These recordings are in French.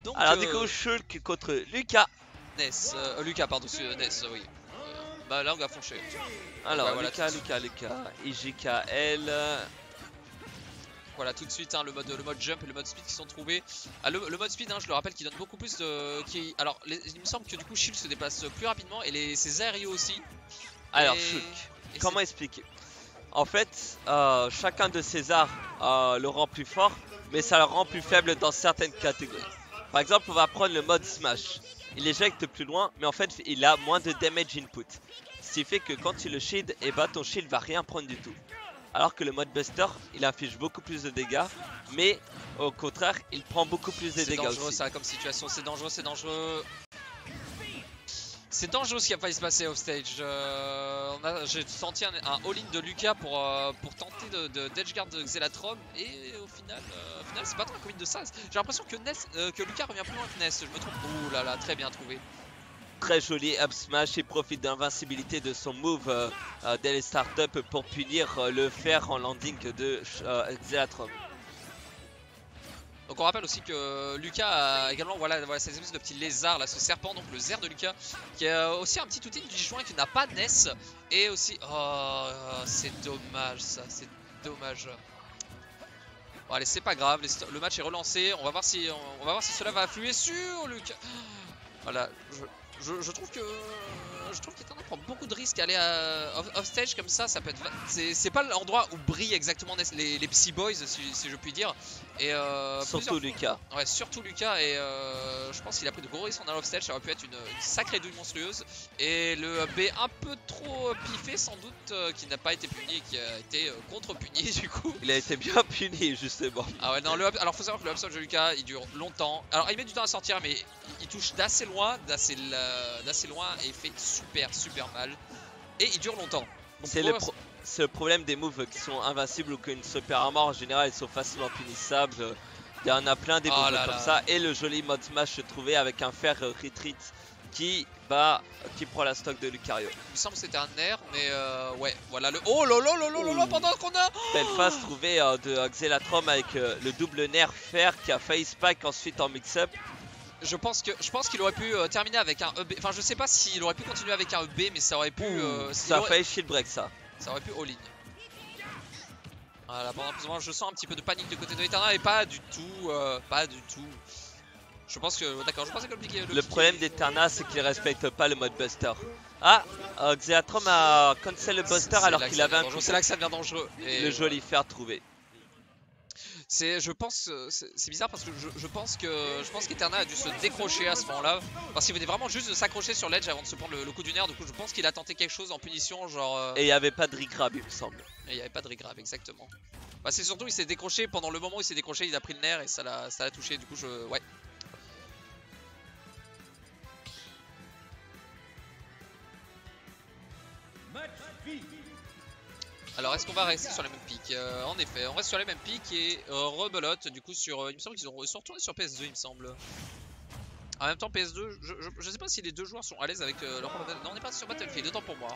Donc, Alors du coup, Shulk contre Lucas. Ness, Lucas, pardon, Ness, oui. Bah là, on va foncer. Alors, ouais, voilà, Lucas, IJKL. Voilà, tout de suite, hein, le mode jump et le mode speed qui sont trouvés. Ah, le mode speed, hein, je le rappelle, qui donne beaucoup plus de... Alors, il me semble que du coup, Shield se déplace plus rapidement et ses aérios aussi. Alors, Shulk, comment expliquer? En fait, chacun de ses arts le rend plus fort, mais ça le rend plus faible dans certaines catégories. Par exemple, on va prendre le mode Smash. Il éjecte plus loin, mais en fait, il a moins de damage input. Ce qui fait que quand tu le shield, et bah ton shield va rien prendre du tout. Alors que le mode Buster, il affiche beaucoup plus de dégâts, mais au contraire, il prend beaucoup plus de dégâts aussi. C'est dangereux ça comme situation, c'est dangereux, c'est dangereux. C'est dangereux ce qui a failli se passer offstage. J'ai senti un all-in de Lucas pour tenter d'edgeguard de Xelatrom et au final c'est pas trop un commit de ça. J'ai l'impression que Lucas revient plus loin que Ness, je me trompe. Ouh là là, très bien trouvé. Très joli up smash, il profite d'invincibilité de son move dès les startups pour punir le fer en landing de Xelatrom. Donc on rappelle aussi que Lucas a également voilà ces espèces de petits lézards là, ce serpent, donc le Zer de Lucas, qui a aussi un petit outil du joint qui n'a pas Ness. Et aussi, oh c'est dommage ça, c'est dommage. Bon allez, c'est pas grave, le match est relancé, on va voir si cela va affluer sur Lucas. Voilà, je trouve que qu'Eternal prend beaucoup de risques à aller off stage comme ça peut être. C'est pas l'endroit où brillent exactement les Psy Boys, si je puis dire. Et surtout Lucas. Ouais, surtout Lucas. Et je pense qu'il a pris de gros risques en allant off stage. Ça aurait pu être une sacrée douille monstrueuse. Et le B un peu trop piffé, sans doute, qui n'a pas été puni et qui a été contre-puni du coup. Il a été bien puni, justement. Ah ouais, non, alors faut savoir que le up smash de Lucas il dure longtemps. Alors il met du temps à sortir, mais il touche d'assez loin, et il fait super mal. Et il dure longtemps. C'est le problème des moves qui sont invincibles ou qu'une super armor en général ils sont facilement punissables. Il y en a plein des moves comme ça. Et le joli mode smash se trouvait avec un fer retreat qui prend la stock de Lucario. Il me semble que c'était un air, mais ouais, voilà le. Oh lolo pendant qu'on a. Belle phase trouvée de Xelatrom avec le double nerf fer qui a failli spike ensuite en mix-up. Je pense qu'il aurait pu terminer avec un EB. Enfin, je sais pas s'il aurait pu continuer avec un EB, mais ça aurait pu. Ça a failli shield break ça. Ça aurait pu all-in. Voilà, pendant je sens un petit peu de panique du côté de Eternal et pas du tout. Je pense que. D'accord, je pense que c'est compliqué. Le problème d'Eterna, c'est qu'il respecte pas le mode Buster. Ah, Xelatrom a cancel le Buster alors qu'il avait un coup. C'est là que ça devient dangereux. Et le joli fer trouvé. Je pense, c'est bizarre parce que je pense qu'Eterna a dû se décrocher à ce moment-là. Parce qu'il venait vraiment juste de s'accrocher sur l'edge avant de se prendre le coup du nerf. Du coup, je pense qu'il a tenté quelque chose en punition, genre. Et il n'y avait pas de regrab, il me semble. Et il n'y avait pas de regrab, exactement. Bah, c'est surtout, il s'est décroché pendant le moment où il s'est décroché, il a pris le nerf et ça l'a touché. Du coup, ouais. Alors est-ce qu'on va rester sur les mêmes pics? En effet, on reste sur les mêmes pics et rebelote du coup sur... il me semble qu'ils sont retournés sur PS2 il me semble. En même temps PS2, je sais pas si les deux joueurs sont à l'aise avec leur... Non, on n'est pas sur Battlefield, autant pour moi,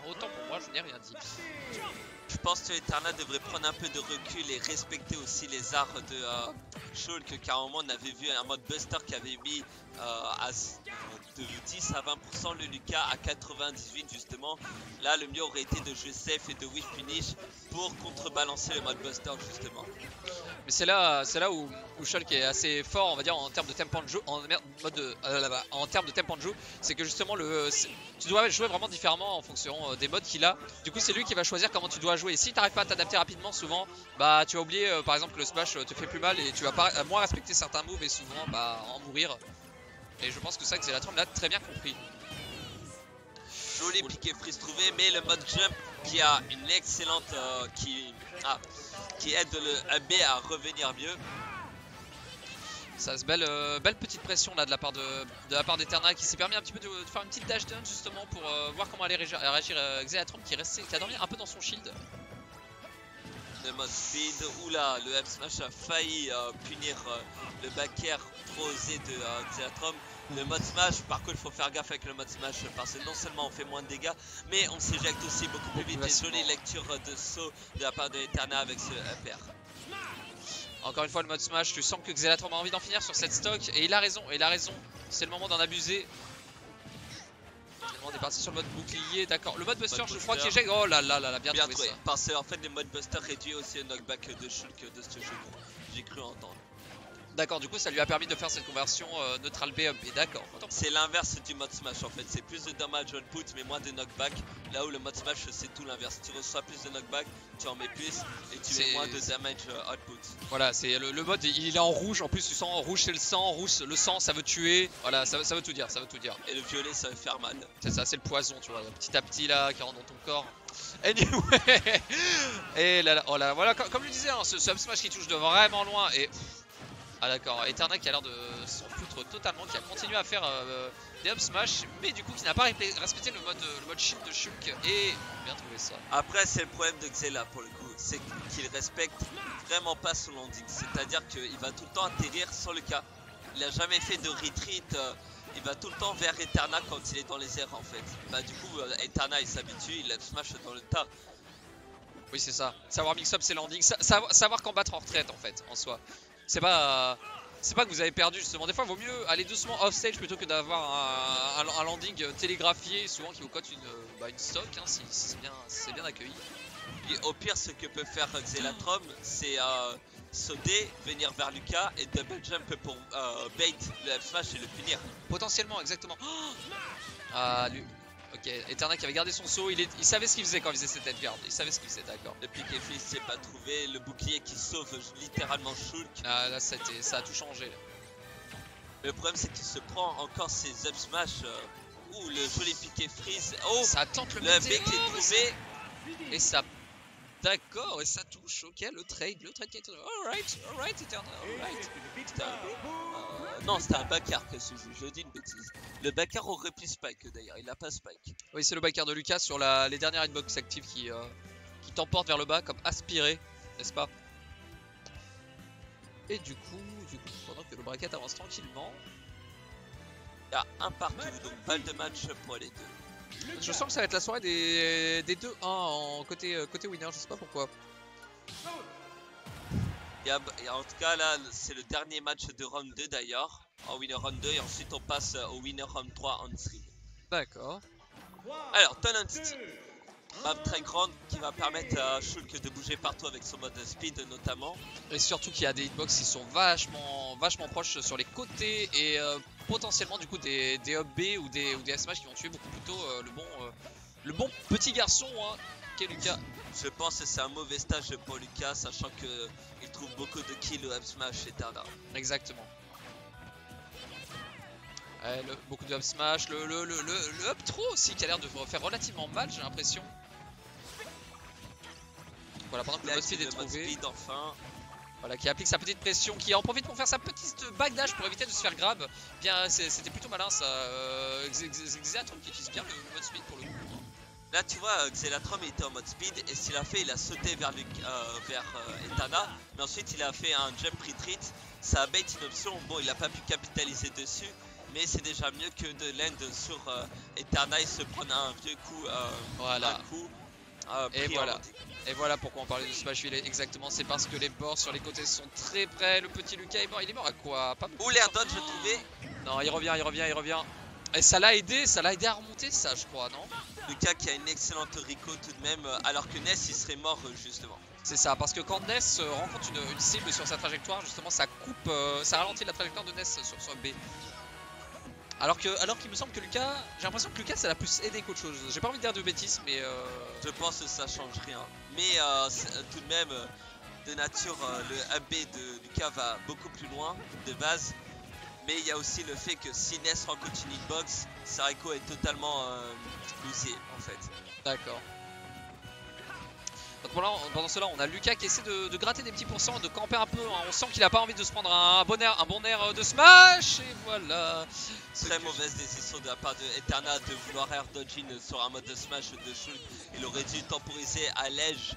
je n'ai rien dit. Je pense que Eternal devrait prendre un peu de recul et respecter aussi les arts de Shulk, car à un moment on avait vu un mode Buster qui avait mis de 10 à 20% le Lucas à 98 justement. Là le mieux aurait été de jouer safe et de whiff punish pour contrebalancer le mode Buster justement. Mais c'est là où Shulk est assez fort on va dire en termes de tempo de jeu, en termes de tempo de jeu, c'est que justement tu dois jouer vraiment différemment en fonction des modes qu'il a. Du coup c'est lui qui va choisir comment tu dois jouer. Et si tu n'arrives pas à t'adapter rapidement souvent, bah tu vas oublier par exemple que le smash te fait plus mal et tu vas pas moins respecter certains moves et souvent en mourir. Et je pense que ça Xelatrom l'a très bien compris. Joli piqué freeze trouvé, mais le mode jump qui a une excellente qui aide le AB à revenir mieux. Ça se belle petite pression là de la part d'Eternal qui s'est permis un petit peu de faire une petite dash down justement pour voir comment allait réagir Xelatrom qui a dormi un peu dans son shield. Le mode speed, oula, le up smash a failli punir le back air trop osé de Xelatrom. Le mode smash, par contre il faut faire gaffe avec le mode smash parce que non seulement on fait moins de dégâts, mais on s'éjecte aussi beaucoup plus vite. Et jolie lecture de saut de la part de Eterna avec ce up air. Encore une fois le mode smash, tu sens que Xelatron a envie d'en finir sur cette stock et il a raison, c'est le moment d'en abuser. On est parti sur le mode bouclier, d'accord. Le mode buster, je crois qu'il est... Oh là là là là, bien trouvé ça. Parce qu'en fait le mode buster réduit aussi le knockback de Shulk de ce jeu. J'ai cru entendre. D'accord, du coup ça lui a permis de faire cette conversion neutral B up B, d'accord. C'est l'inverse du mode smash en fait, c'est plus de damage output mais moins de knockback. Là où le mode smash c'est tout l'inverse, tu reçois plus de knockback, tu en mets plus et tu mets moins de damage output. Voilà, c'est le mode, il est en rouge, en plus tu sens rouge c'est le sang, rouge le sang ça veut tuer, voilà ça veut tout dire, Et le violet ça veut faire mal. C'est ça, c'est le poison tu vois, petit à petit là qui rentre dans ton corps. Anyway, et là, oh là, voilà, comme je disais, hein, ce up smash qui touche de vraiment loin et... Ah d'accord, Eterna qui a l'air de s'en foutre totalement, qui a continué à faire des up smash, mais du coup qui n'a pas respecté le mode shield de Shulk et bien trouvé ça. Après c'est le problème de Xela pour le coup, c'est qu'il respecte vraiment pas son landing, c'est-à-dire qu'il va tout le temps atterrir sans le cas. Il a jamais fait de retreat, il va tout le temps vers Eterna quand il est dans les airs en fait. Bah du coup Eterna il s'habitue, il up smash dans le tas. Oui c'est ça, savoir mix up ses landings, savoir combattre en retraite en fait, en soi. C'est pas que vous avez perdu justement. Des fois, il vaut mieux aller doucement off stage plutôt que d'avoir un landing télégraphié, souvent qui vous cote une stock hein, si c'est bien accueilli. Et au pire, ce que peut faire Xelatron, c'est sauter, venir vers Lucas et double jump pour bait le F smash et le punir. Potentiellement, exactement. Ah, lui. Ok, Eterna qui avait gardé son saut, il savait ce qu'il faisait quand il faisait cette headguard, il savait ce qu'il faisait, d'accord. Le pick and freeze s'est pas trouvé, le bouclier qui sauve littéralement Shulk. Ah là ça a tout changé là. Mais le problème c'est qu'il se prend encore ses up smash ou le joli pick and freeze. Oh, ça tente le B qui est trouvé. Et ça... D'accord, et ça touche, ok, le trade qui est... Alright, Eterna, alright. Non, c'était un backer que ce jeu, je dis une bêtise. Le backer aurait pu spike d'ailleurs, il a pas spike. Oui, c'est le backer de Lucas sur les dernières hitbox actives qui t'emportent vers le bas comme aspiré, n'est-ce pas? Et du coup, pendant que le bracket avance tranquillement... Il y a un partout, donc balle de match pour les deux. Je sens que ça va être la soirée des 2-1 en côté winner, je sais pas pourquoi. Et en tout cas là c'est le dernier match de round 2 d'ailleurs, en winner round 2 et ensuite on passe au winner round 3 en stream. D'accord. Alors Talent City, map très grande qui va permettre à Shulk de bouger partout avec son mode speed notamment. Et surtout qu'il y a des hitbox qui sont vachement proches sur les côtés et potentiellement du coup des up B ou des smash qui vont tuer beaucoup plus tôt le bon petit garçon hein, qu'est Lucas. Je pense que c'est un mauvais stage pour Lucas, sachant qu'il trouve beaucoup de kills au up smash et Eterna. Exactement. Beaucoup de up smash, le up throw aussi qui a l'air de faire relativement mal, j'ai l'impression. Voilà, pendant que le mode speed est trouvé. Enfin. Voilà, qui applique sa petite pression, qui en profite pour faire sa petite backdash pour éviter de se faire grab. Bien, c'était plutôt malin ça. Xelatron qui utilise bien le mode speed pour le coup. Là tu vois Xelatron était en mode speed et ce qu'il a fait il a sauté vers Eterna, mais ensuite il a fait un jump retreat, ça a bait une option, bon il a pas pu capitaliser dessus, mais c'est déjà mieux que de land sur Eterna et se prendre un vieux coup, voilà. Et voilà pourquoi on parlait de smash filet exactement, c'est parce que les bords sur les côtés sont très près, le petit Lucas est mort, il est mort à quoi? Pas beaucoup. Ou l'air dodge je trouvais. Non il revient. Et ça l'a aidé à remonter ça je crois, non? Lucas qui a une excellente Rico tout de même, alors que Ness il serait mort justement. C'est ça, parce que quand Ness rencontre une cible sur sa trajectoire, justement ça coupe, ça ralentit la trajectoire de Ness sur B. Alors qu'il me semble que Lucas, j'ai l'impression que Lucas ça l'a plus aidé qu'autre chose. J'ai pas envie de dire de bêtises mais je pense que ça change rien. Mais tout de même, de nature, le AB de Lucas va beaucoup plus loin de base. Mais il y a aussi le fait que si Ness rencontre une hitbox, Sareko est totalement bousillé en fait. D'accord. Donc pendant cela, on a Lucas qui essaie de gratter des petits pourcents, de camper un peu. Hein. On sent qu'il a pas envie de se prendre un bon air de smash. Et voilà. Très mauvaise décision de la part de Eterna de vouloir air dodging sur un mode de smash de Shulk. Il aurait dû temporiser à l'edge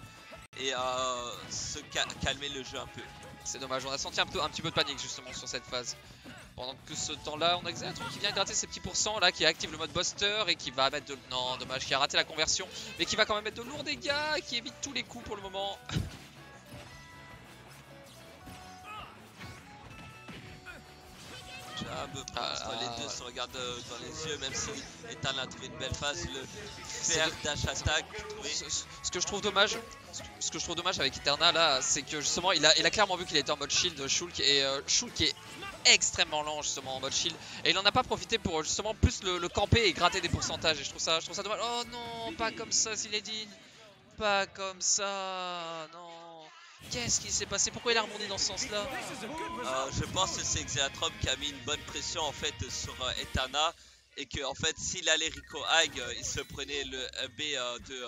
et se calmer le jeu un peu. C'est dommage, on a senti un petit peu de panique justement sur cette phase. Pendant que ce temps-là, on a Xelatron qui vient gratter ses petits pourcents là, qui active le mode buster et qui va mettre de... Non, dommage, qui a raté la conversion, mais qui va quand même mettre de lourds dégâts, qui évite tous les coups pour le moment. Un peu entre les deux se regardent dans les yeux, même si Eternal a trouvé une belle phase, le faire dash attack. Ce que je trouve dommage, avec Eterna là, c'est que justement il a clairement vu qu'il était en mode shield Shulk, et Shulk est extrêmement lent justement en mode shield, et il en a pas profité pour justement plus le camper et gratter des pourcentages, et je trouve ça dommage. Oh non, pas comme ça Zileadine, pas comme ça, non. Qu'est-ce qui s'est passé? Pourquoi il a rebondi dans ce sens-là? Je pense que c'est Xehatron qui a mis une bonne pression en fait sur Eterna, et que en fait s'il allait Rico Hag, il se prenait le B de